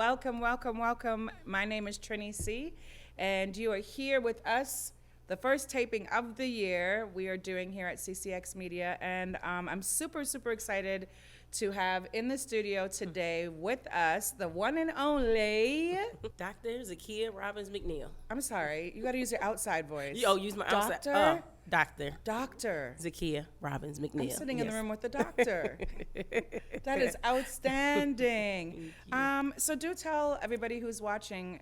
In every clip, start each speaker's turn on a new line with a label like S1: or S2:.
S1: welcome, welcome, welcome. My name is Trini C, and you are here with us, the first taping of the year we are doing here at CCX Media, and I'm super, super excited to have in the studio today with us the one and only
S2: Dr. Zakia Robbins McNeal.
S1: I'm sorry, you got to use your outside voice.
S2: Use my outside. Dr. Zakia Robbins McNeal.
S1: I'm sitting in the room with the doctor. That is outstanding. So do tell everybody who's watching,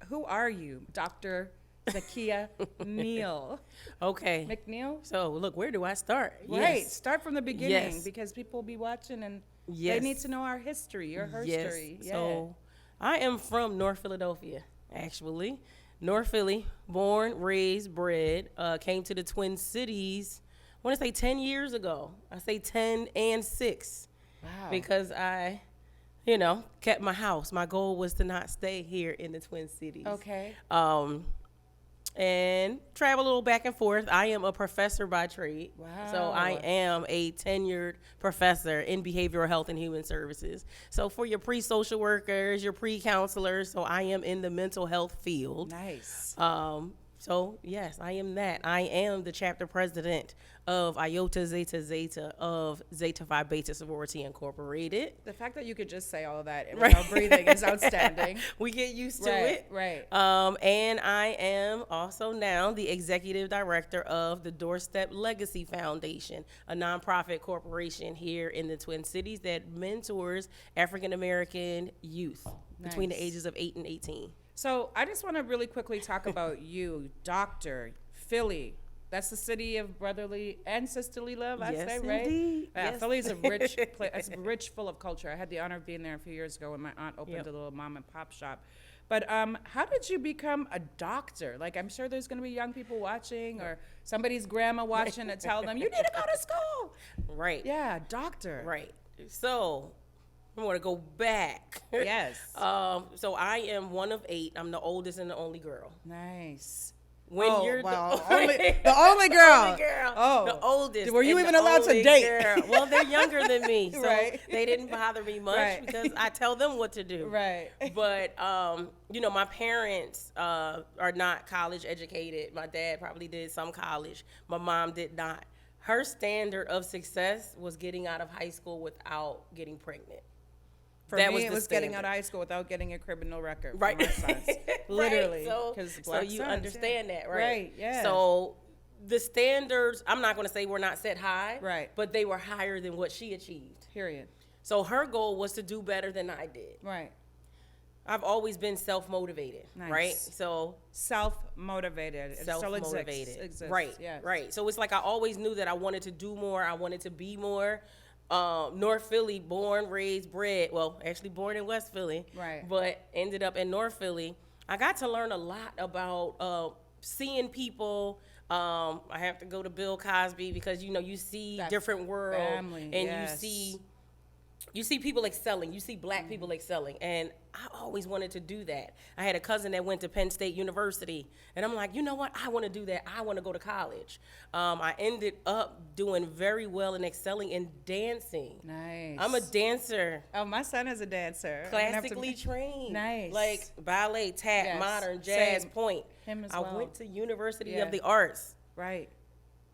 S1: who are you, Dr. Zakia McNeal?
S2: Okay.
S1: McNeal?
S2: So, look, where do I start?
S1: Right.
S2: Yes.
S1: Start from the beginning because people will be watching and
S2: Yes.
S1: they need to know our history, your history.
S2: Yes. So, I am from North Philadelphia, actually. North Philly, born, raised, bred, came to the Twin Cities, I want to say 10 years ago. I say 10 and 6.
S1: Wow.
S2: Because I, kept my house. My goal was to not stay here in the Twin Cities.
S1: Okay.
S2: And travel a little back and forth. I am a professor by trade.
S1: Wow.
S2: So I am a tenured professor in behavioral health and human services. So for your pre-social workers, your pre-counselors, so I am in the mental health field.
S1: Nice.
S2: So yes, I am that. I am the chapter president of Iota Zeta Zeta of Zeta Phi Beta Sorority Incorporated.
S1: The fact that you could just say all of that without breathing is outstanding.
S2: We get used to it.
S1: Right.
S2: And I am also now the executive director of the Doorstep Legacy Foundation, a nonprofit corporation here in the Twin Cities that mentors African American youth between the ages of 8 and 18.
S1: So I just want to really quickly talk about you, Dr. Philly. That's the city of brotherly and sisterly love, I'd say, right?
S2: Indeed.
S1: Yeah,
S2: Yes.
S1: Philly is a rich place. It's rich, full of culture. I had the honor of being there a few years ago when my aunt opened a little mom and pop shop. But how did you become a doctor? Like, I'm sure there's going to be young people watching or somebody's grandma watching to tell them, you need to go to school.
S2: Right.
S1: Yeah, doctor.
S2: Right. So I want to go back.
S1: Yes.
S2: So I am one of 8. I'm the oldest and the only girl.
S1: Nice.
S2: When you're
S1: the
S2: only
S1: girl.
S2: Oh, the oldest.
S1: Were you
S2: and
S1: even
S2: the
S1: allowed to
S2: only
S1: date?
S2: girl. Well, they're younger than me, so
S1: Right.
S2: they didn't bother me much
S1: Right.
S2: because I tell them what to do.
S1: Right.
S2: But my parents are not college educated. My dad probably did some college. My mom did not. Her standard of success was getting out of high school without getting pregnant.
S1: For me, it was getting out of high school without getting a criminal record.
S2: Right.
S1: For my sons. Literally.
S2: Right. So you understand that, right?
S1: Right, yeah.
S2: So the standards, I'm not going to say were not set high.
S1: Right.
S2: But they were higher than what she achieved.
S1: Period.
S2: So her goal was to do better than I did.
S1: Right.
S2: I've always been self-motivated,
S1: Nice.
S2: right? So
S1: Self-motivated. It still
S2: self-motivated.
S1: exists.
S2: Right,
S1: Yes.
S2: right. So it's like I always knew that I wanted to do more. I wanted to be more. North Philly, born, raised, bred. Well, actually born in West Philly.
S1: Right.
S2: But ended up in North Philly. I got to learn a lot about seeing people. I have to go to Bill Cosby because, you see
S1: That
S2: different world.
S1: family,
S2: And
S1: yes.
S2: you see people excelling. You see black people excelling. And I always wanted to do that. I had a cousin that went to Penn State University. And I'm like, you know what? I want to do that. I want to go to college. I ended up doing very well and excelling in dancing.
S1: Nice.
S2: I'm a dancer.
S1: Oh, my son is a dancer.
S2: Classically trained.
S1: Nice.
S2: Like ballet, tap,
S1: Yes.
S2: modern, jazz,
S1: Same.
S2: point.
S1: Him as
S2: I
S1: well.
S2: went to University
S1: Yeah.
S2: of the Arts,
S1: Right.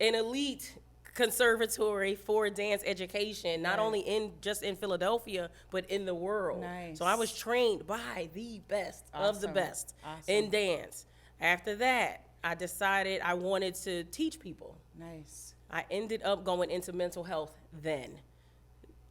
S2: an elite conservatory for dance education, not
S1: Right.
S2: only just in Philadelphia, but in the world.
S1: Nice.
S2: So I was trained by the best of the
S1: Awesome.
S2: best
S1: Awesome.
S2: in dance. After that, I decided I wanted to teach people.
S1: Nice.
S2: I ended up going into mental health then.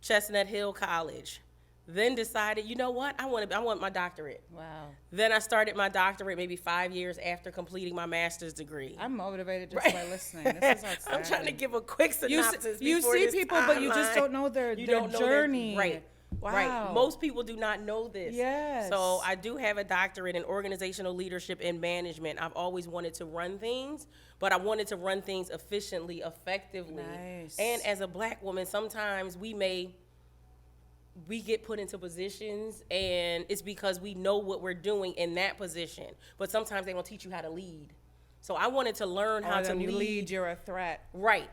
S2: Chestnut Hill College. Then decided, you know what? I want my doctorate.
S1: Wow.
S2: Then I started my doctorate maybe 5 years after completing my master's degree.
S1: I'm motivated just by listening. This is outstanding.
S2: I'm trying to give a quick synopsis.
S1: You
S2: before
S1: see
S2: this
S1: people, but you just
S2: timeline.
S1: don't know their journey.
S2: Right.
S1: Wow.
S2: Right. Most people do not know this.
S1: Yes.
S2: So I do have a doctorate in organizational leadership and management. I've always wanted to run things, but I wanted to run things efficiently, effectively.
S1: Nice.
S2: And as a black woman, sometimes we get put into positions and it's because we know what we're doing in that position. But sometimes they don't teach you how to lead. So I wanted to learn how to
S1: when you
S2: lead.
S1: lead, you're a threat.
S2: Right.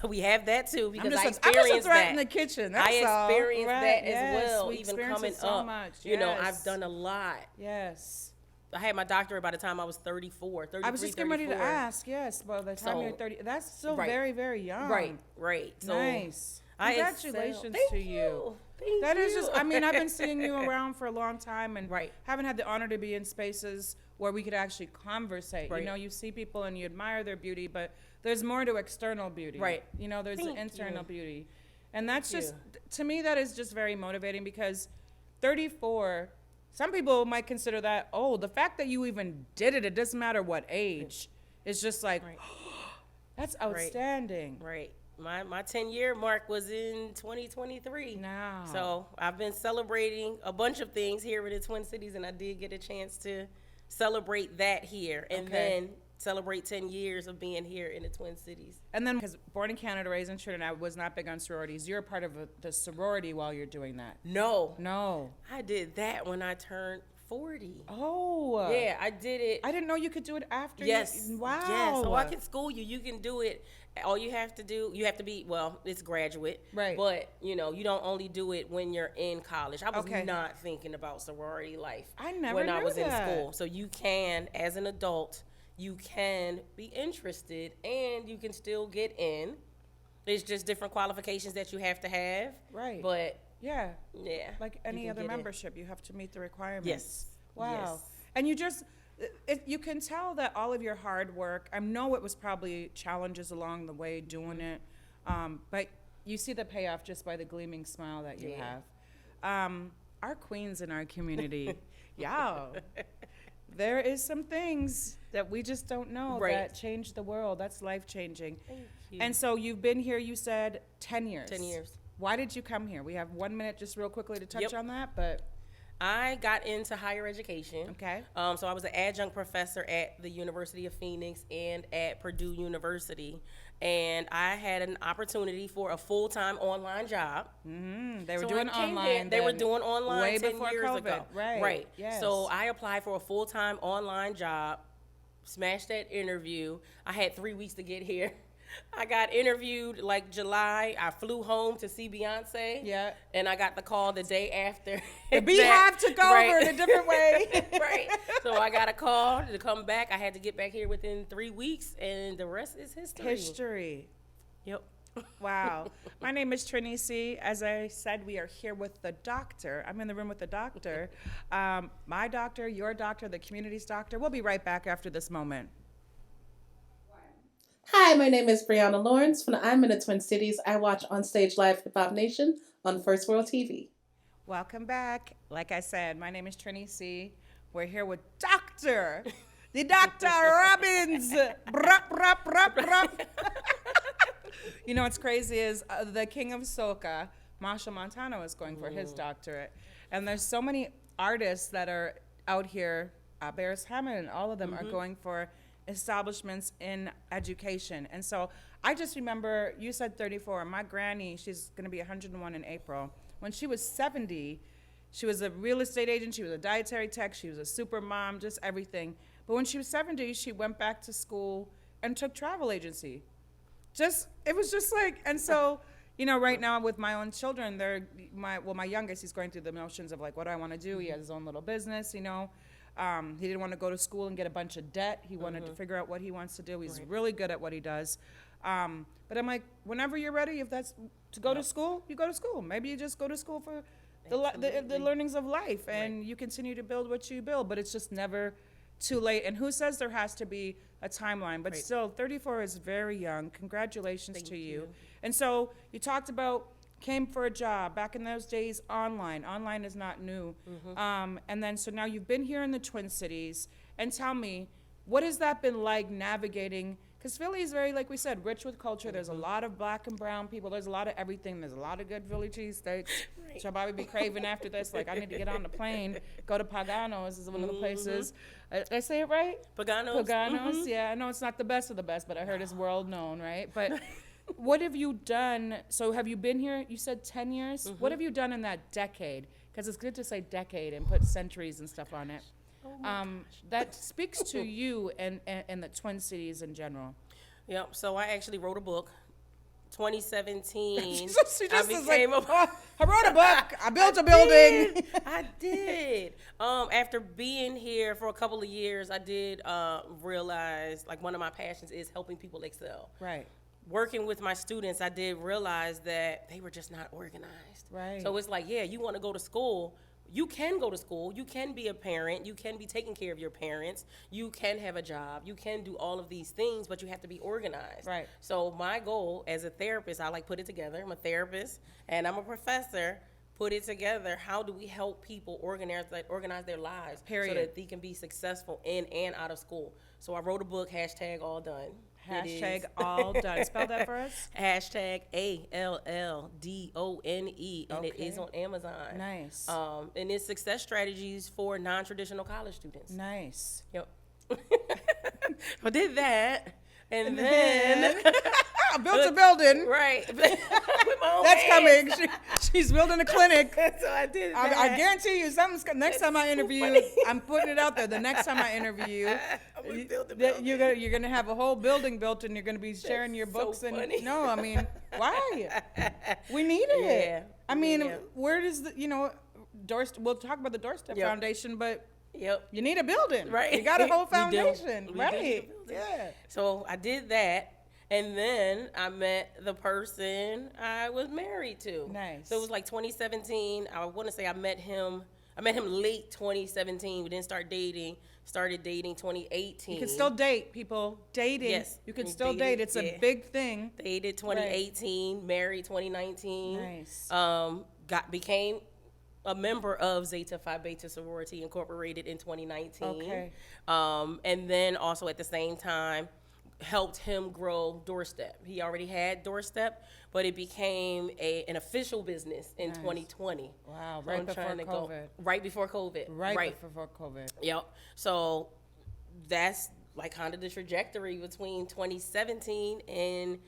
S2: We have that too because I
S1: I'm
S2: experienced
S1: just a threat
S2: that.
S1: in the kitchen.
S2: I
S1: That's all.
S2: experienced
S1: Right,
S2: that
S1: yes,
S2: as well,
S1: we
S2: even
S1: experience
S2: coming
S1: it so
S2: up.
S1: much.
S2: You know,
S1: Yes.
S2: I've done a lot.
S1: Yes.
S2: I had my doctorate by the time I was 34, 33,
S1: I was just getting ready to
S2: 34.
S1: ask. Yes, by the time
S2: So-
S1: you're 30, that's still
S2: Right.
S1: very, very young.
S2: Right. So
S1: Nice.
S2: I
S1: Congratulations
S2: excel.
S1: to you.
S2: Thank
S1: That
S2: you.
S1: is just, I mean, I've been seeing you around for a long time and
S2: Right.
S1: haven't had the honor to be in spaces where we could actually conversate.
S2: Right.
S1: You know, you see people and you admire their beauty, but there's more to external beauty.
S2: Right.
S1: You know, there's the
S2: Thank
S1: internal
S2: you.
S1: beauty. And that's
S2: Thank
S1: just, to me, that is just very motivating because 34, some people might consider that, oh, the fact that you even did it, it doesn't matter what age. It's just like,
S2: Right.
S1: that's outstanding.
S2: Right. My 10-year mark was in 2023.
S1: Now.
S2: So I've been celebrating a bunch of things here in the Twin Cities, and I did get a chance to celebrate that here, and
S1: Okay.
S2: then celebrate 10 years of being here in the Twin Cities.
S1: And then, because born in Canada, raised in Trinidad, was not big on sororities. You're a part of the sorority while you're doing that.
S2: No,
S1: No.
S2: I did that when I turned 40.
S1: Oh.
S2: Yeah, I did it.
S1: I didn't know you could do it after.
S2: Yes.
S1: Wow.
S2: Yes. So I can school you. You can do it. All you have to do, you have to be, well, it's graduate.
S1: Right.
S2: But, you know, you don't only do it when you're in college. I was
S1: Okay.
S2: not thinking about sorority life
S1: I never
S2: when I
S1: knew
S2: was in
S1: that.
S2: school. So you can, as an adult, you can be interested and you can still get in. It's just different qualifications that you have to have.
S1: Right.
S2: But,
S1: Yeah.
S2: yeah.
S1: Like
S2: you
S1: any
S2: can
S1: other
S2: get in.
S1: membership, you have to meet the requirements.
S2: Yes.
S1: Wow.
S2: Yes.
S1: And you just, you can tell that all of your hard work, I know it was probably challenges along the way doing it, but you see the payoff just by the gleaming smile that you
S2: Yeah.
S1: have. Our queens in our community, yeah. There is some things that we just don't know
S2: Right.
S1: that change the world. That's life-changing.
S2: Thank you.
S1: And so you've been here, you said, 10 years.
S2: 10 years.
S1: Why did you come here? We have 1 minute just real quickly to touch
S2: Yep.
S1: on that, but
S2: I got into higher education.
S1: okay.
S2: So I was an adjunct professor at the University of Phoenix and at Purdue University. And I had an opportunity for a full-time online job.
S1: They were
S2: So
S1: doing
S2: I came
S1: online.
S2: here- They were
S1: then,
S2: doing online
S1: way
S2: 10
S1: before
S2: years
S1: COVID.
S2: ago.
S1: Right. Yes.
S2: So I applied for a full-time online job, smashed that interview. I had 3 weeks to get here. I got interviewed like July. I flew home to see Beyonce.
S1: Yeah.
S2: And I got the call the day after.
S1: The beehive took over
S2: Right.
S1: in a different way.
S2: Right. So I got a call to come back. I had to get back here within 3 weeks, and the rest is history.
S1: History.
S2: Yep.
S1: Wow. My name is Trini C. As I said, we are here with the doctor. I'm in the room with the doctor. My doctor, your doctor, the community's doctor. We'll be right back after this moment.
S3: Hi, my name is Brianna Lawrence. When I'm in the Twin Cities, I watch On Stage Live Hip Hop Nation on First World TV.
S1: Welcome back. Like I said, my name is Trini C. We're here with Doctor, the Dr. Robbins. Brup, brup, brup, brup. You know what's crazy is the king of soca, Marshall Montano, is going for his doctorate. And there's so many artists that are out here, Bears Hammond, all of them are going for establishments in education. And so I just remember, you said 34. My granny, she's going to be 101 in April. When she was 70, she was a real estate agent, she was a dietary tech, she was a super mom, just everything. But when she was 70, she went back to school and took travel agency. It was just like, and so, you know, right now with my own children, my youngest, he's going through the motions of like, what do I want to do? He has his own little business, you know. He didn't want to go to school and get a bunch of debt. He wanted to figure out what he wants to do. He's really good at what he does. But I'm like, whenever you're ready, if that's to go to school, you go to school. Maybe you just go to school for the learnings of life, and you continue to build what you build. But it's just never too late. And who says there has to be a timeline? But still, 34 is very young. Congratulations to you. And so you talked about came for a job back in those days online is not new. And then so now you've been here in the Twin Cities, and tell me, what has that been like navigating, because Philly is very, like we said, rich with culture. There's a lot of black and brown people, there's a lot of everything, there's a lot of good Philly cheesesteaks, which I'll probably be craving after this. Like, I need to get on the plane, go to Pagano's is one of the places. Did I say it right? Pagano's, yeah. I know it's not the best of the best, but I heard it's world known, right? But what have you done? So have you been here, you said 10 years? What have you done in that decade? Because it's good to say decade and put centuries and stuff on it. That speaks to you and the Twin Cities in general.
S2: Yep. So I actually wrote a book 2017,
S1: she just
S2: I
S1: is
S2: became
S1: like, "Oh, I wrote a book. I built a building.
S2: I did. After being here for a couple of years, I did realize, like, one of my passions is helping people excel.
S1: Right.
S2: Working with my students, I did realize that they were just not organized.
S1: Right.
S2: So it's like, yeah, you want to go to school. You can go to school. You can be a parent. You can be taking care of your parents. You can have a job. You can do all of these things, but you have to be organized.
S1: Right.
S2: So my goal as a therapist, I like put it together. I'm a therapist and I'm a professor. Put it together. How do we help people organize their lives
S1: Period.
S2: so that they can be successful in and out of school? So I wrote a book, #All Done.
S1: Hashtag all done. Spell that for us.
S2: Hashtag ALLDONE, and it is
S1: Okay.
S2: on Amazon.
S1: Nice.
S2: And it's success strategies for non-traditional college students.
S1: Nice.
S2: Yep. I did that, and then
S1: I built a building.
S2: right. With my own
S1: That's
S2: hands.
S1: coming. She's building a clinic.
S2: So I did that.
S1: I guarantee you, something's next time I interview
S2: funny.
S1: you. I'm putting it out there. The next time I interview you,
S2: I'm gonna build a
S1: that
S2: building.
S1: you're gonna have a whole building built, and you're gonna be sharing your
S2: so
S1: books. And
S2: funny.
S1: no, I mean, why? We need it.
S2: Yeah.
S1: I mean,
S2: Yeah.
S1: where does the doorstep? We'll talk about the doorstep
S2: Yep.
S1: foundation, but
S2: Yep.
S1: you need a building.
S2: Right.
S1: You got a whole
S2: We do.
S1: foundation.
S2: We do
S1: Right.
S2: need a building.
S1: Yeah.
S2: So I did that, and then I met the person I was married to.
S1: Nice.
S2: So it was like 2017. I want to say I met him late 2017. We didn't start dating. Started dating 2018.
S1: You can still date, people. Dating.
S2: Yes,
S1: You can
S2: we
S1: still
S2: dated,
S1: date. It's a
S2: yeah.
S1: big thing.
S2: dated 2018. Married 2019.
S1: Nice.
S2: Became a member of Zeta Phi Beta Sorority Incorporated in 2019.
S1: Okay.
S2: And then also at the same time helped him grow Doorstep. He already had Doorstep, but it became an official business in
S1: Nice.
S2: 2020.
S1: Wow,
S2: So
S1: right
S2: I'm
S1: before
S2: trying to go-
S1: COVID.
S2: Right before COVID.
S1: Right before COVID.
S2: Yep. So that's like kind of the trajectory between 2017 and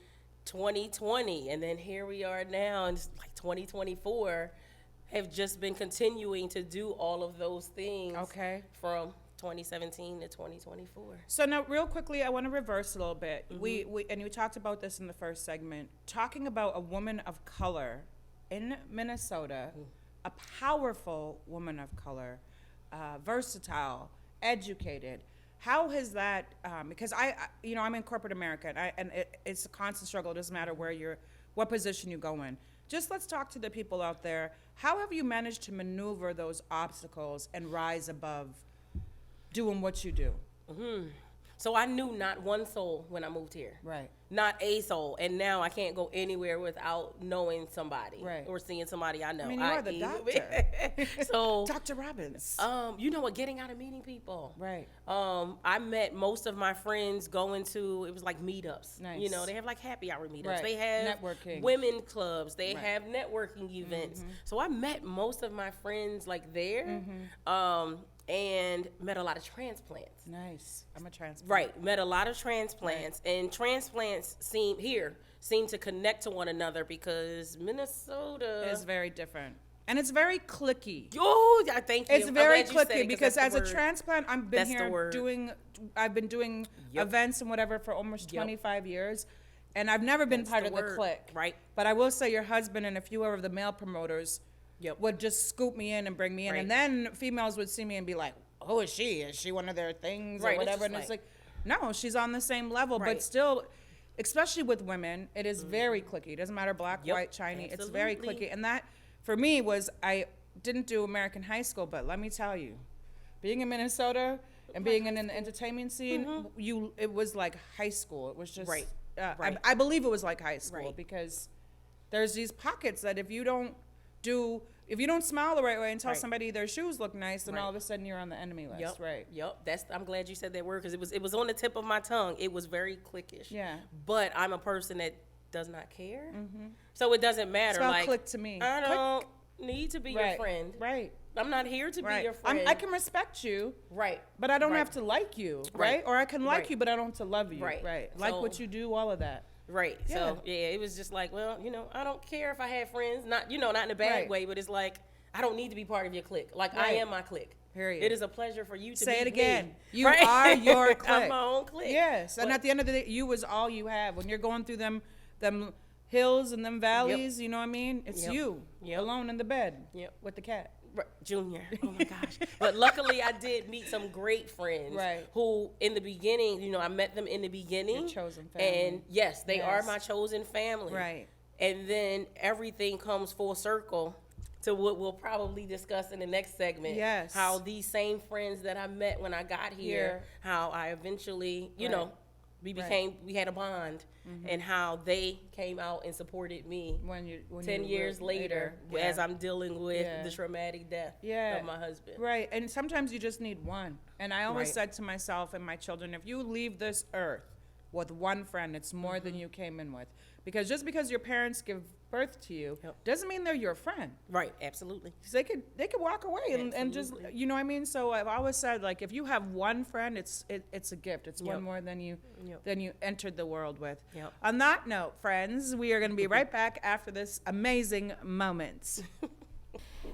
S2: 2020. And then here we are now, and it's like 2024 have just been continuing to do all of those things
S1: Okay.
S2: from 2017 to 2024.
S1: So now, real quickly, I want to reverse a little bit. We and you talked about this in the first segment, talking about a woman of color in Minnesota, a powerful woman of color, versatile, educated. How has that? Because I'm in corporate America, and it's a constant struggle. It doesn't matter what position you go in. Just let's talk to the people out there. How have you managed to maneuver those obstacles and rise above doing what you do?
S2: So I knew not one soul when I moved here.
S1: Right.
S2: Not a soul. And now I can't go anywhere without knowing somebody.
S1: Right.
S2: Or seeing somebody I know.
S1: I mean, you are the doctor.
S2: So,
S1: Dr. Robbins.
S2: you know what? Getting out and meeting people.
S1: Right.
S2: I met most of my friends going to, it was like meetups.
S1: Nice.
S2: You know, they have like happy hour meetups.
S1: Right.
S2: They have
S1: Networking.
S2: women clubs. They
S1: Right.
S2: have networking events. So I met most of my friends like there. And met a lot of transplants.
S1: Nice. I'm a transplant.
S2: Right, met a lot of transplants, and transplants seem to connect to one another because Minnesota
S1: It's very different. And it's very cliquey.
S2: Oh, I thank you.
S1: It's
S2: I'm
S1: very
S2: glad you said it,
S1: cliquey because
S2: that's
S1: as
S2: the
S1: a
S2: word.
S1: transplant, I've been
S2: That's the
S1: here
S2: word.
S1: I've been doing
S2: Yep.
S1: events and whatever for almost
S2: Yep.
S1: 25 years. And I've never been
S2: That's
S1: part
S2: the
S1: of the
S2: word,
S1: clique.
S2: right.
S1: But I will say your husband and a few of the male promoters
S2: Yep.
S1: would just scoop me in and bring me in.
S2: Right.
S1: And then females would see me and be like, who is she? Is she one of their things
S2: Right,
S1: or
S2: it's
S1: whatever?
S2: just
S1: And it's
S2: like-
S1: like, no, she's on the same level.
S2: Right.
S1: But still, especially with women, it is very cliquey. It doesn't matter black,
S2: Yep,
S1: white, Chinese. It's very
S2: absolutely.
S1: cliquey. And that, for me, was I didn't do American high school, but let me tell you, being in Minnesota and being in an entertainment scene, it was like high school. It was just,
S2: Right, right.
S1: I believe it was like high school
S2: Right.
S1: because there's these pockets that if you don't smile the right way and tell
S2: Right.
S1: somebody their shoes look nice, then
S2: Right.
S1: all of a sudden you're on the enemy list,
S2: Yep.
S1: right?
S2: Yep. I'm glad you said that word because it was on the tip of my tongue. It was very cliquish.
S1: Yeah.
S2: But I'm a person that does not care. So it doesn't matter.
S1: Spell
S2: like
S1: click to me.
S2: I
S1: Click.
S2: don't need to be your
S1: Right.
S2: friend.
S1: Right.
S2: I'm not here to be
S1: Right.
S2: your friend.
S1: I can respect you,
S2: Right.
S1: but I don't
S2: Right.
S1: have to like you, right?
S2: Right.
S1: Or I can like
S2: Right.
S1: you, but I don't have to love you,
S2: Right.
S1: right? Like
S2: So-
S1: what you do, all of that.
S2: Right.
S1: Yeah.
S2: So yeah, it was just like, well, I don't care if I had friends, not in a bad
S1: Right.
S2: way, but it's like I don't need to be part of your clique. Like I
S1: Right.
S2: am my clique.
S1: Period.
S2: It is a pleasure for you to
S1: Say
S2: meet
S1: it again.
S2: me.
S1: You
S2: Right?
S1: are your clique.
S2: I'm my own clique.
S1: Yes, and
S2: But-
S1: at the end of the day, you was all you have. When you're going through them hills and them valleys, you know what I mean? It's
S2: Yep.
S1: you
S2: Yep.
S1: alone in the bed
S2: Yep.
S1: with the cat.
S2: Junior. Oh my gosh. But luckily I did meet some great friends.
S1: Right.
S2: Who in the beginning, you know, I met them in the beginning.
S1: Your chosen family.
S2: And yes, they are
S1: Yes.
S2: my chosen family.
S1: Right.
S2: And then everything comes full circle to what we'll probably discuss in the next segment.
S1: Yes.
S2: How these same friends that I met when I got here, how I eventually, you know, we had a bond, and how they came out and supported me
S1: When
S2: 10
S1: you
S2: years
S1: were
S2: later as I'm dealing with the traumatic death of my husband.
S1: Right. And sometimes you just need one. And I always
S2: Right.
S1: said to myself and my children, if you leave this earth with one friend, it's more than you came in with. Because just because your parents give birth to you doesn't mean they're your friend.
S2: Right, absolutely.
S1: 'Cause they could walk away and just, you know what I mean? So I've always said, like, if you have one friend, it's a gift. It's one more than you entered the world with.
S2: Yep.
S1: On that note, friends, we are going to be right back after this amazing moment.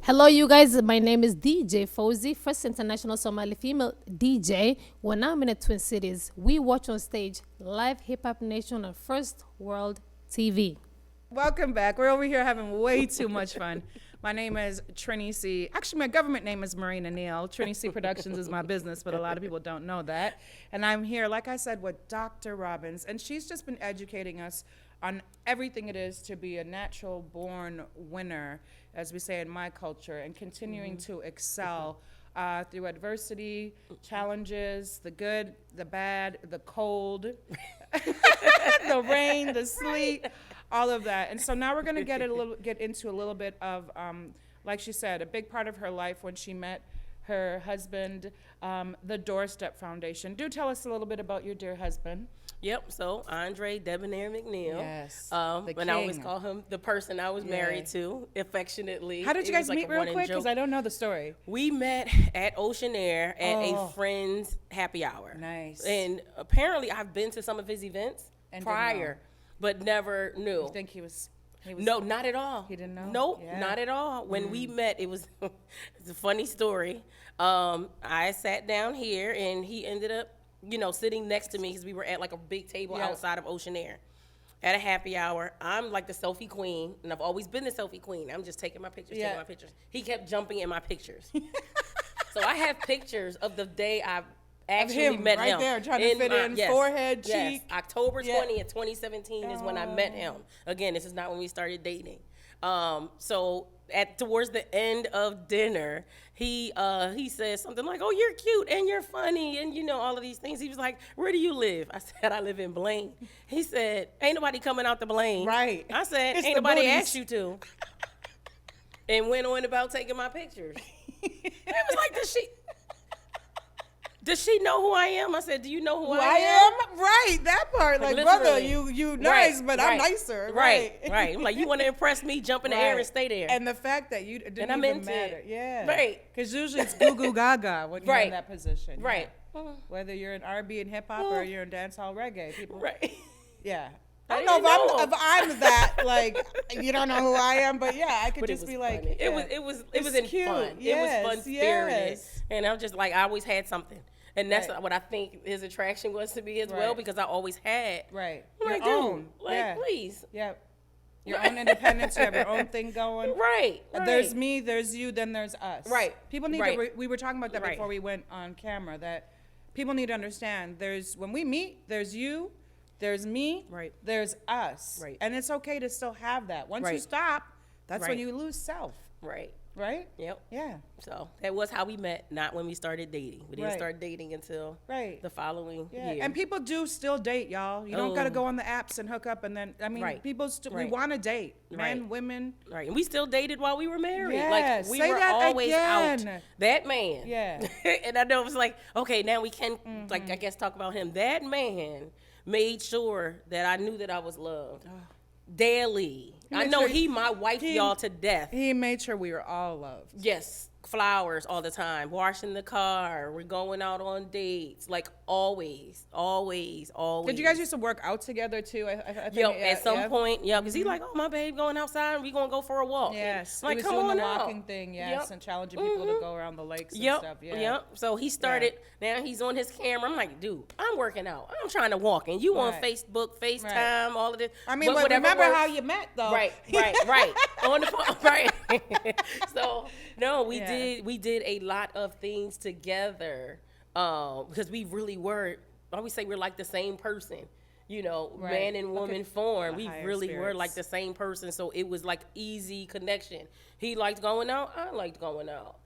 S4: Hello, you guys. My name is DJ Fauzi, first international Somali female DJ. When I'm in the Twin Cities, we watch on stage live Hip Hop Nation on First World TV.
S1: Welcome back. We're over here having way too much fun. My name is Trini C. Actually, my government name is Marina Neal. Trini C Productions is my business, but a lot of people don't know that. And I'm here, like I said, with Dr. Robbins, and she's just been educating us on everything it is to be a natural born winner, as we say in my culture, and continuing to excel through adversity, challenges, the good, the bad, the cold, the rain, the sleet, all of that. And so now we're going to get into a little bit of, like she said, a big part of her life when she met her husband, the Doorstep Foundation. Do tell us a little bit about your dear husband.
S2: Yep. So Andre Debonair McNeal.
S1: Yes, the
S2: And I always
S1: king.
S2: call him the person I was married to, affectionately.
S1: How did you
S2: It
S1: guys
S2: was like
S1: meet
S2: a
S1: real
S2: running
S1: quick?
S2: joke.
S1: Because I don't know the story.
S2: We met at Ocean Air at a friend's happy hour.
S1: Nice.
S2: And apparently I've been to some of his events
S1: And didn't
S2: prior, but never knew.
S1: I think he was
S2: No, not at all.
S1: He didn't know?
S2: Nope,
S1: Yeah.
S2: not at all. When we met, it was it's a funny story. I sat down here, and he ended up, sitting next to me because we were at like a big table outside of Ocean Air at a happy hour. I'm like the selfie queen, and I've always been the selfie queen. I'm just taking my pictures, taking my pictures. He kept jumping in my pictures. So I have pictures of the day I actually met
S1: right
S2: him.
S1: there, trying to fit in forehead,
S2: Yes.
S1: cheek.
S2: October 20th, 2017 is when I met him. Again, this is not when we started dating. So towards the end of dinner, he said something like, "Oh, you're cute and you're funny and all of these things." He was like, "Where do you live?" I said, "I live in Blaine." He said, "Ain't nobody coming out to Blaine."
S1: Right.
S2: I said,
S1: It's
S2: "Ain't
S1: the
S2: nobody
S1: booties."
S2: asked you to." And went on about taking my pictures. And it was like, does she know who I am? I said, "Do you know who I am?"
S1: Right, that part. Like brother,
S2: literally.
S1: you nice,
S2: Right,
S1: but
S2: right,
S1: I'm nicer.
S2: Right. I'm like, you want to impress me, jump in the air and stay there.
S1: And the fact that you didn't
S2: I'm
S1: even
S2: into
S1: matter.
S2: it.
S1: Yeah.
S2: Right.
S1: Because usually it's goo goo gaga when you're in
S2: Right.
S1: that position.
S2: Right.
S1: Yeah. Whether you're in R&B and hip hop or you're in dancehall reggae, people.
S2: Right.
S1: Yeah.
S2: I
S1: I don't know
S2: didn't know.
S1: if I'm that, like, you don't know who I am, but yeah, I could
S2: But
S1: just be like,
S2: funny.
S1: yeah.
S2: It was
S1: It's
S2: in
S1: cute.
S2: fun.
S1: Yes,
S2: It was fun spirited.
S1: yes.
S2: And I'm just like, I always had something. And that's
S1: Right.
S2: what I think his attraction was to me as well,
S1: Right.
S2: because I always had.
S1: Right.
S2: I'm
S1: Your
S2: like, dude,
S1: own.
S2: like,
S1: Yeah.
S2: please.
S1: Yeah. Your own independence, you have your own thing going.
S2: Right.
S1: There's me, there's you, then there's us.
S2: Right.
S1: People need
S2: Right.
S1: to, we were talking about that
S2: Right.
S1: before we went on camera, that people need to understand when we meet, there's you, there's me,
S2: Right.
S1: there's us.
S2: Right.
S1: And it's okay to still have that. Once you
S2: Right.
S1: stop, that's when
S2: Right.
S1: you lose self.
S2: Right.
S1: Right?
S2: Yep.
S1: Yeah.
S2: So that was how we met, not when we started dating. We didn't
S1: Right.
S2: start dating until
S1: Right.
S2: the following
S1: Yeah.
S2: year.
S1: And people do still date, y'all. You don't got to
S2: Oh.
S1: go on the apps and hook up and then, I mean,
S2: Right.
S1: people we
S2: Right.
S1: want to date. Men,
S2: Right.
S1: women.
S2: Right, and we still dated while we were married.
S1: Yes,
S2: Like we
S1: say
S2: were
S1: that
S2: always out.
S1: again.
S2: That man.
S1: Yeah.
S2: And I know it was like, okay, now we can like I guess talk about him. That man made sure that I knew that I was loved daily. I
S1: made
S2: know
S1: sure
S2: he might wife y'all to death.
S1: He made sure we were all loved.
S2: Yes. flowers all the time, washing the car, we're going out on dates, like always.
S1: Did you guys used to work out together too? I think,
S2: Yo, at some point, yeah, because he's like, oh, my babe going outside and we going to go for a walk.
S1: Yes.
S2: And, like,
S1: he was
S2: come
S1: doing
S2: on
S1: the
S2: out.
S1: walking thing, yes,
S2: Yep.
S1: and challenging people to go around the lakes and
S2: Yep,
S1: stuff. Yeah.
S2: yep. So he started, now he's on his camera. I'm like, dude, I'm working out. I'm trying to walk. And you on
S1: Right.
S2: Facebook, FaceTime, all of this.
S1: I mean, but
S2: whatever
S1: remember
S2: works.
S1: how you met, though.
S2: Right. On the phone, right. So, no, we
S1: Yeah.
S2: did a lot of things together because we really were, I always say we're like the same person. You know,
S1: Right.
S2: man and woman form.
S1: The
S2: We
S1: higher
S2: really were
S1: spirits.
S2: like the same person. So it was like easy connection. He liked going out. I liked going out.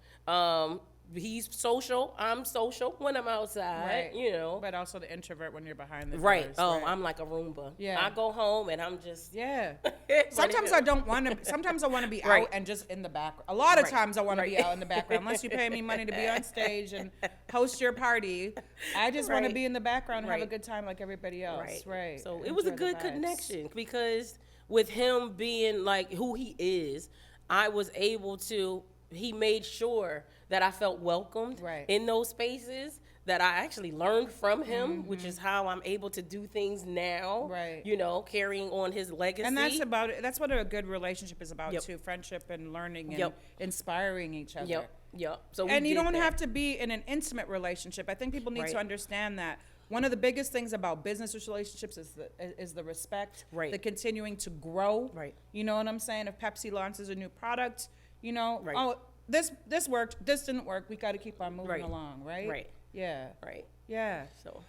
S2: He's social. I'm social when I'm outside.
S1: Right.
S2: You know.
S1: But also the introvert when you're behind the
S2: Right.
S1: doors.
S2: Oh,
S1: right.
S2: I'm like a Roomba.
S1: Yeah.
S2: I go home and I'm just.
S1: Yeah.
S2: But
S1: Sometimes
S2: it-
S1: I don't want to. Sometimes I want to be
S2: Right.
S1: out and just in the background. A lot of
S2: Right.
S1: times I want to be
S2: Right.
S1: out in the background. Unless you pay me money to be on stage and host your party, I just want to
S2: Right.
S1: be in the background and have a
S2: Right.
S1: good time like everybody else. Right.
S2: So it was a
S1: Enjoy the
S2: good
S1: vibes.
S2: connection because with him being like who he is, I was able to. He made sure that I felt welcomed
S1: Right.
S2: in those spaces. That I actually learned from him, which is how I'm able to do things now.
S1: Right.
S2: You know, carrying on his legacy.
S1: And that's about it. That's what a good relationship is about
S2: Yep.
S1: too. Friendship and learning and
S2: Yep.
S1: inspiring each other.
S2: Yep. So
S1: And you don't have to be in an intimate relationship. I think people need to
S2: Right.
S1: understand that. One of the biggest things about business relationships is the respect,
S2: Right.
S1: the continuing to grow.
S2: Right.
S1: You know what I'm saying? If Pepsi launches a new product, you know,
S2: Right.
S1: oh, this worked, this didn't work. We got to keep on moving
S2: Right.
S1: along, right?
S2: Right.
S1: Yeah.
S2: Right.
S1: Yeah.
S2: So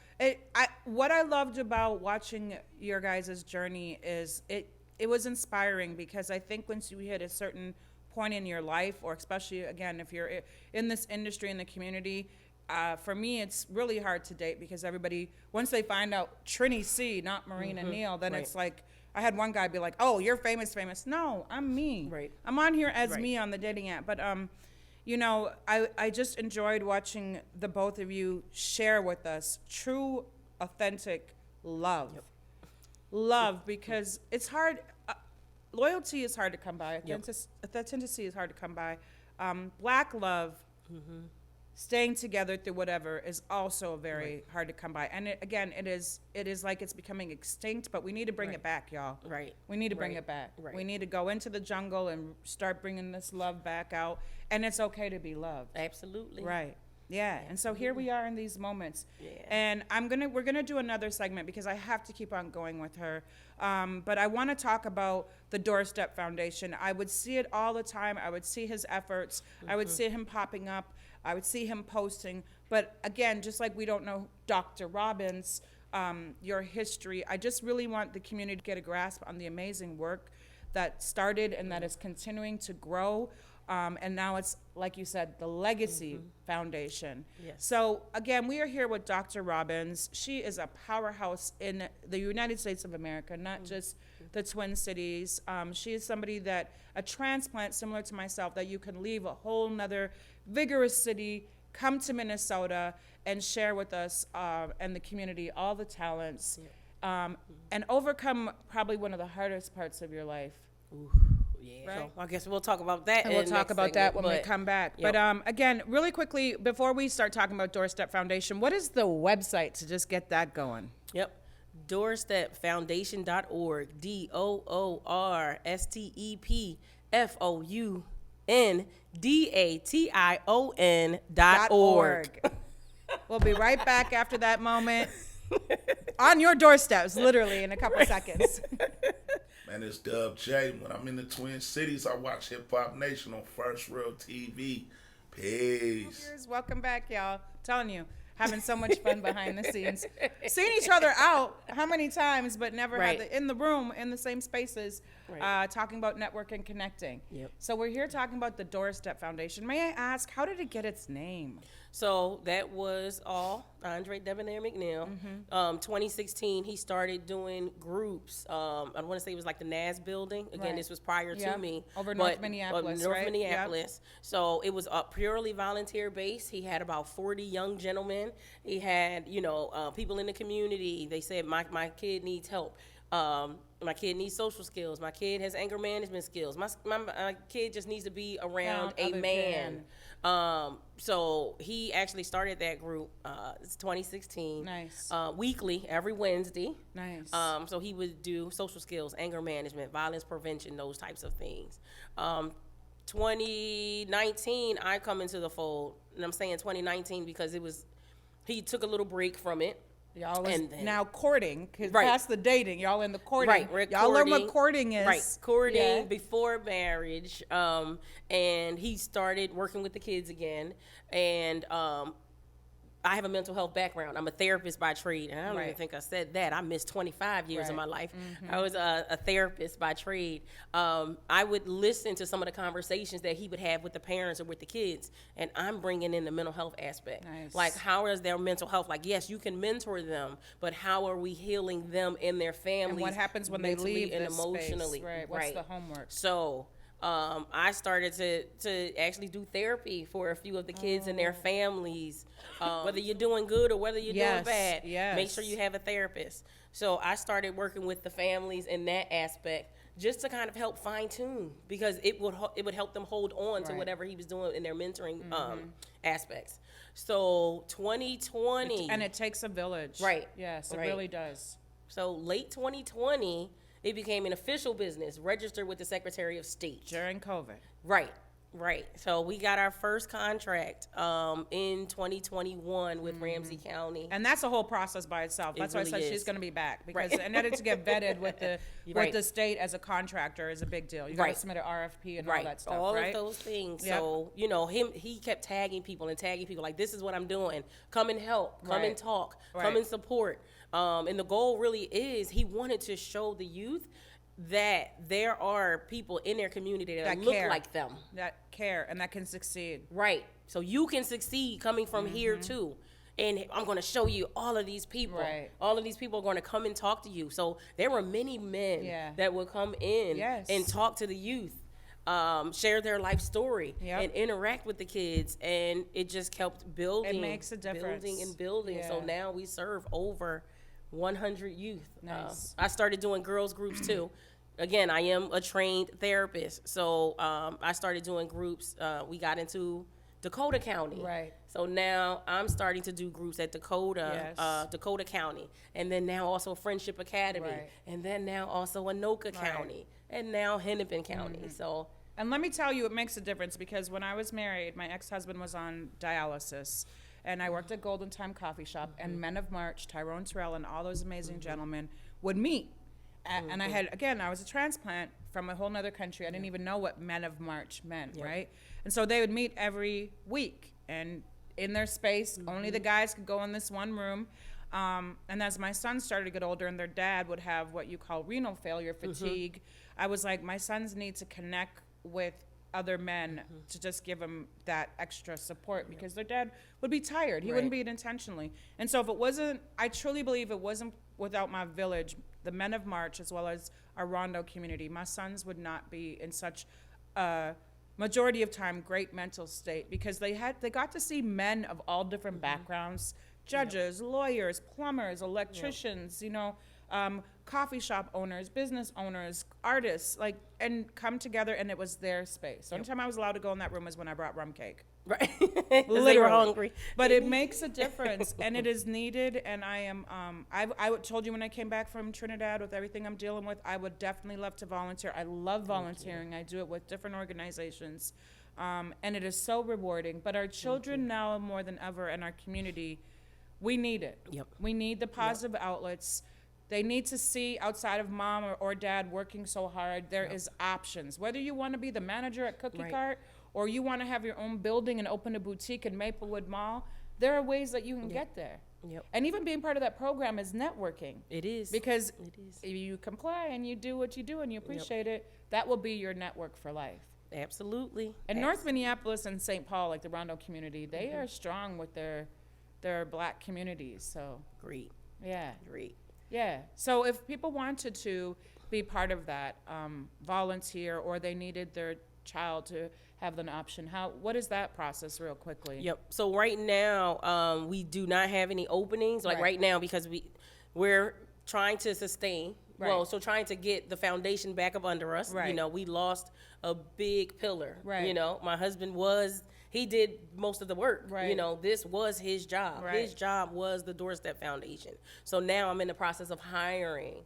S1: What I loved about watching your guys' journey is it was inspiring because I think once you hit a certain point in your life, or especially again if you're in this industry in the community, for me it's really hard to date because everybody once they find out Trini C, not Marina Neal, then
S2: Right.
S1: it's like I had one guy be like, "Oh, you're famous." No, I'm me.
S2: Right.
S1: I'm on here as
S2: Right.
S1: me on the dating app, but you know, I just enjoyed watching the both of you share with us true, authentic love. Love, because it's hard. Loyalty is hard to come by. Authenticity is hard to come by. Black love, staying together through whatever, is also very hard to come by. And it is like it's becoming extinct, but we need to bring it back, y'all.
S2: Right.
S1: We need to bring
S2: Right.
S1: it back.
S2: Right.
S1: We need to go into the jungle and start bringing this love back out. And it's okay to be loved.
S2: Absolutely.
S1: Right. Yeah. And so here we are in these moments.
S2: Yeah.
S1: And we're gonna do another segment because I have to keep on going with her. But I want to talk about the Doorstep Foundation. I would see it all the time. I would see his efforts. I would see him popping up. I would see him posting. But again, just like we don't know Dr. Robbins, your history, I just really want the community to get a grasp on the amazing work that started and that is continuing to grow. And now it's, like you said, the Legacy Foundation.
S2: Yes.
S1: So again, we are here with Dr. Robbins. She is a powerhouse in the United States of America, not just the Twin Cities. She is somebody that, a transplant similar to myself, that you can leave a whole nother vigorous city, come to Minnesota and share with us and the community all the talents and overcome probably one of the hardest parts of your life.
S2: Yeah.
S1: Right.
S2: So I guess we'll talk about that.
S1: And
S2: in
S1: we'll
S2: the
S1: talk
S2: next
S1: about that
S2: segment,
S1: when we
S2: but-
S1: come back.
S2: Yep.
S1: But again, really quickly, before we start talking about Doorstep Foundation, what is the website to just get that going?
S2: Yep. Doorstepfoundation.org. DOORSTEPFOUNDATION.org.
S1: We'll be right back after that moment. On your doorsteps, literally, in a couple seconds.
S5: Man, it's Dub J. When I'm in the Twin Cities, I watch Hip Hop Nation on First World TV. Peace.
S1: Welcome back, y'all. Telling you, having so much fun behind the scenes. Seeing each other out how many times, but never
S2: Right.
S1: had in the room, in the same spaces,
S2: Right.
S1: talking about network and connecting.
S2: Yep.
S1: So we're here talking about the Doorstep Foundation. May I ask, how did it get its name?
S2: So that was all Andre Debonair McNeil. 2016, he started doing groups. I want to say it was like the NAS building. Again,
S1: Right.
S2: this was prior
S1: Yep.
S2: to me.
S1: Over
S2: but-
S1: North Minneapolis,
S2: North
S1: right?
S2: Minneapolis. So it was purely volunteer based. He had about 40 young gentlemen. He had, people in the community. They said, my kid needs help. My kid needs social skills. My kid has anger management skills. My kid just needs to be around a
S1: other
S2: man. So he actually started that group. It's 2016.
S1: Nice.
S2: Weekly, every Wednesday.
S1: Nice.
S2: So he would do social skills, anger management, violence prevention, those types of things. 2019, I come into the fold, and I'm saying 2019 because he took a little break from it.
S1: Y'all is
S2: And then-
S1: now courting, because
S2: Right.
S1: past the dating, y'all in the courting.
S2: Right, we're
S1: y'all learn what
S2: courting.
S1: courting is.
S2: Right, courting
S1: Yeah.
S2: before marriage. And he started working with the kids again. And I have a mental health background. I'm a therapist by trade. And I don't even
S1: Right.
S2: think I said that. I missed 25 years of
S1: Right.
S2: my life. I was a therapist by trade. I would listen to some of the conversations that he would have with the parents or with the kids. And I'm bringing in the mental health aspect.
S1: Nice.
S2: Like, how is their mental health? Like, yes, you can mentor them, but how are we healing them in their families?
S1: And what happens when they
S2: mentally
S1: leave
S2: and
S1: this
S2: emotionally?
S1: space? Right. What's the homework?
S2: So I started to actually do therapy for a few of the kids and their families. Whether you're doing good or whether you're
S1: Yes,
S2: doing bad,
S1: yes.
S2: make sure you have a therapist. So I started working with the families in that aspect just to kind of help fine tune, because it would help them hold on to
S1: Right.
S2: whatever he was doing in their mentoring aspects. So 2020,
S1: And it takes a village.
S2: Right.
S1: Yes, it
S2: Right.
S1: really does.
S2: so late 2020, it became an official business, registered with the Secretary of State.
S1: During COVID.
S2: Right. So we got our first contract in 2021 with Ramsey County.
S1: And that's a whole process by itself. That's why I
S2: really
S1: said
S2: is.
S1: she's going to be back, because
S2: Right.
S1: in order to get vetted with the
S2: Right.
S1: with the state as a contractor is a big deal. You got to
S2: Right.
S1: submit an RFP and all
S2: Right,
S1: that stuff.
S2: all
S1: right?
S2: of those things.
S1: Yep.
S2: So he kept tagging people like, this is what I'm doing. Come and help. Come
S1: Right.
S2: and talk.
S1: Right.
S2: Come and support. And the goal really is he wanted to show the youth that there are people in their community that look
S1: care.
S2: like them.
S1: That care and that can succeed.
S2: Right. So you can succeed coming from here too. And I'm going to show you all of these people.
S1: Right.
S2: All of these people are going to come and talk to you. So there were many men
S1: Yeah.
S2: that would come in
S1: Yes.
S2: and talk to the youth, share their life story,
S1: Yep.
S2: and interact with the kids. And it just kept building.
S1: It makes a difference.
S2: Building and building. So
S1: Yeah.
S2: now we serve over 100 youth.
S1: Nice.
S2: I started doing girls groups too. Again, I am a trained therapist, so I started doing groups. We got into Dakota County,
S1: Right.
S2: So now I'm starting to do groups at Dakota,
S1: Yes.
S2: Dakota County, and then now also Friendship Academy,
S1: Right.
S2: and then now also Anoka County, and now Hennepin County. So
S1: And let me tell you, it makes a difference, because when I was married, my ex-husband was on dialysis, and I worked at Golden Time Coffee Shop, and Men of March, Tyrone Terrell, and all those amazing gentlemen would meet. And I was a transplant from a whole nother country. I didn't even know what Men of March meant, right? And so they would meet every week, and in their space, only the guys could go in this one room. And as my sons started to get older and their dad would have what you call renal failure, fatigue, I was like, my sons need to connect with other men to just give them that extra support, because their dad would be tired. He wouldn't
S2: Right.
S1: be it intentionally. And so if it wasn't, I truly believe it wasn't without my village, the Men of March, as well as our Rondo community, my sons would not be in such a majority of time great mental state, because they got to see men of all different backgrounds, judges, lawyers, plumbers, electricians, coffee shop owners, business owners, artists, and come together, and it was their space. The only time I was allowed to go in that room was when I brought rum cake.
S2: right, 'Cause they were
S1: Literally.
S2: hungry.
S1: But it makes a difference, and it is needed. And I am, I told you when I came back from Trinidad with everything I'm dealing with, I would definitely love to volunteer. I love volunteering. I do it with different organizations, and it is so rewarding. But our children now more than ever in our community, we need it.
S2: Yep.
S1: We need the positive outlets. They need to see, outside of mom or dad working so hard, there is options. Whether you want to be the manager at Cookie
S2: Right.
S1: Cart, or you want to have your own building and open a boutique in Maplewood Mall, there are ways that you can get there.
S2: Yep.
S1: And even being part of that program is networking.
S2: It is.
S1: Because
S2: It is.
S1: if you comply and you do what you do and you appreciate it, that will be your network for life.
S2: Absolutely.
S1: And North Minneapolis and St. Paul, like the Rondo community, they are strong with their black communities. So,
S2: Great.
S1: yeah.
S2: Great.
S1: Yeah. So if people wanted to be part of that, volunteer, or they needed their child to have an option, what is that process real quickly?
S2: Yep. So right now, we do not have any openings. Like
S1: Right.
S2: right now, because we're trying to sustain
S1: Right.
S2: Well, so trying to get the foundation back up under us.
S1: Right.
S2: You know, we lost a big pillar.
S1: Right.
S2: You know, my husband he did most of the work.
S1: Right.
S2: You know, this was his job.
S1: Right.
S2: His job was the Doorstep Foundation. So now I'm in the process of hiring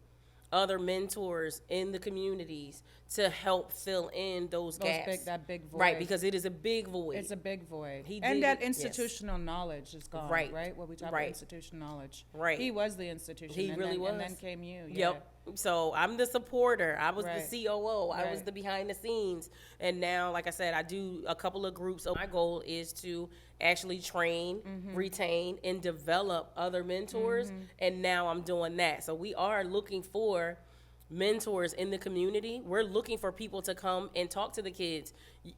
S2: other mentors in the communities to help fill in those gaps.
S1: that big void.
S2: Right, because it is a big void.
S1: It's a big void.
S2: He
S1: And
S2: did
S1: that
S2: it, yes.
S1: institutional knowledge is gone,
S2: Right.
S1: right? What we talk about
S2: Right.
S1: institutional knowledge.
S2: Right.
S1: He was the institution.
S2: He
S1: and
S2: really
S1: then,
S2: was.
S1: And then came you. Yeah.
S2: Yep. So I'm the supporter. I was
S1: Right.
S2: the COO. I was
S1: Right.
S2: the behind the scenes. And now, like I said, I do a couple of groups. So my goal is to actually train, retain, and develop other mentors. And now I'm doing that. So we are looking for mentors in the community. We're looking for people to come and talk to the kids.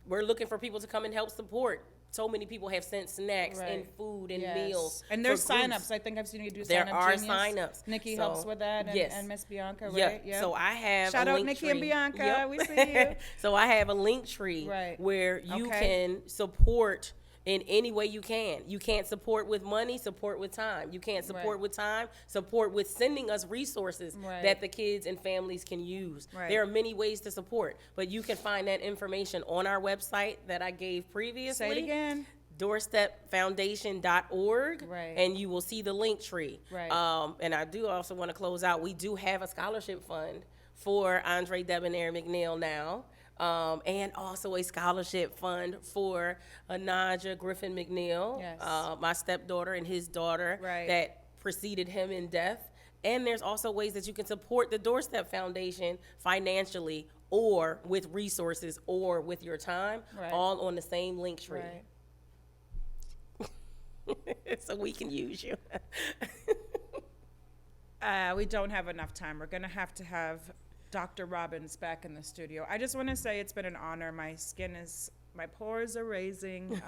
S2: We're looking for people to come and help support. So many people have sent snacks and
S1: Right.
S2: food and
S1: Yes.
S2: meals.
S1: And there's
S2: for groups.
S1: sign-ups. I think I've seen you do
S2: There
S1: sign-up
S2: are
S1: Genius.
S2: sign-ups.
S1: Nikki
S2: So,
S1: helps with that, and,
S2: yes.
S1: and Miss Bianca, right?
S2: Yep.
S1: Yeah.
S2: So I have
S1: Shout
S2: a
S1: out
S2: link
S1: Nikki
S2: tree.
S1: and Bianca.
S2: Yep.
S1: We see you.
S2: So I have a link tree
S1: Right.
S2: where you
S1: Okay.
S2: can support in any way you can. You can't support with money, support with time. You can't support
S1: Right.
S2: with time, support with sending us resources
S1: Right.
S2: that the kids and families can use.
S1: Right.
S2: There are many ways to support, but you can find that information on our website that I gave previously.
S1: Say it again.
S2: doorstepfoundation.org,
S1: Right.
S2: and you will see the link tree.
S1: Right.
S2: And I do also want to close out. We do have a scholarship fund for Andre Debonair McNeil now, and also a scholarship fund for Anaja Griffin McNeil,
S1: Yes.
S2: my stepdaughter and his daughter
S1: Right.
S2: that preceded him in death. And there's also ways that you can support the Doorstep Foundation financially, or with resources, or with your time,
S1: Right.
S2: all on the same link tree.
S1: Right.
S2: So we can use you.
S1: We don't have enough time. We're going to have Dr. Robbins back in the studio. I just want to say it's been an honor. My pores are raising.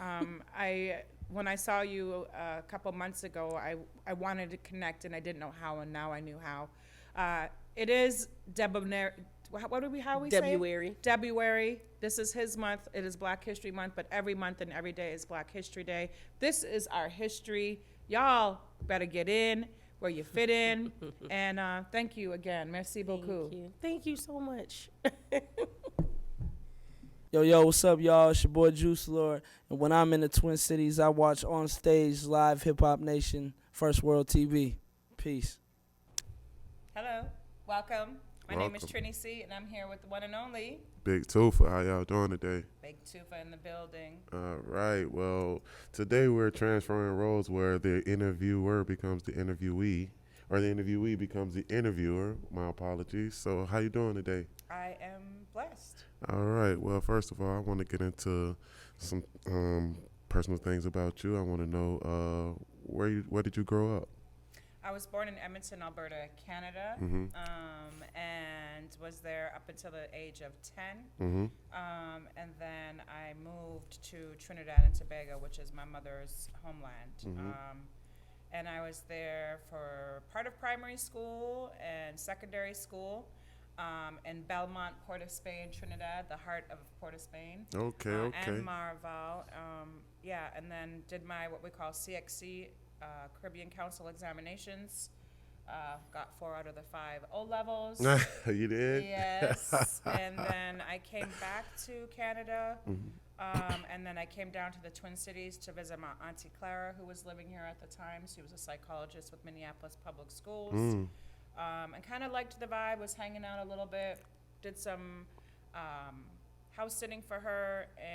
S1: When I saw you a couple months ago, I wanted to connect and I didn't know how, and now I knew how. It is Debonair. How we say it?
S2: February.
S1: February. This is his month. It is Black History Month, but every month and every day is Black History Day. This is our history. Y'all better get in where you fit in. And thank you again. Merci beaucoup.
S2: Thank you so much.
S6: Yo, what's up, y'all? It's your boy Juice Lord. And when I'm in the Twin Cities, I watch On Stage Live Hip Hop Nation, First World TV. Peace.
S1: Hello. Welcome. My name is
S7: Welcome.
S1: Trini C, and I'm here with the one and only
S7: Big Tufa, how y'all doing today?
S1: Big Tufa in the building.
S7: All right, well, today we're transferring roles where the interviewer becomes the interviewee, or the interviewee becomes the interviewer. My apologies. So how you doing today?
S1: I am blessed.
S7: All right, well, first of all, I want to get into some personal things about you. I want to know where did you grow up?
S1: I was born in Edmonton, Alberta, Canada,
S7: Mm-hmm.
S1: and was there up until the age of 10.
S7: Mm-hmm.
S1: And then I moved to Trinidad and Tobago, which is my mother's homeland.
S7: Mhm.
S1: And I was there for part of primary school and secondary school in Belmont, Port of Spain, Trinidad, the heart of Port of Spain.
S7: Okay.
S1: And Marval. And then did my what we call CXC, Caribbean Council examinations. Got 4 out of the 5 O levels.
S7: You did?
S1: Yes. And then I came back to Canada.
S7: Mm-hmm.
S1: And then I came down to the Twin Cities to visit my Auntie Clara, who was living here at the time. She was a psychologist with Minneapolis Public Schools.
S7: Mm.
S1: And kind of liked the vibe, was hanging out a little bit, did some house sitting for her, and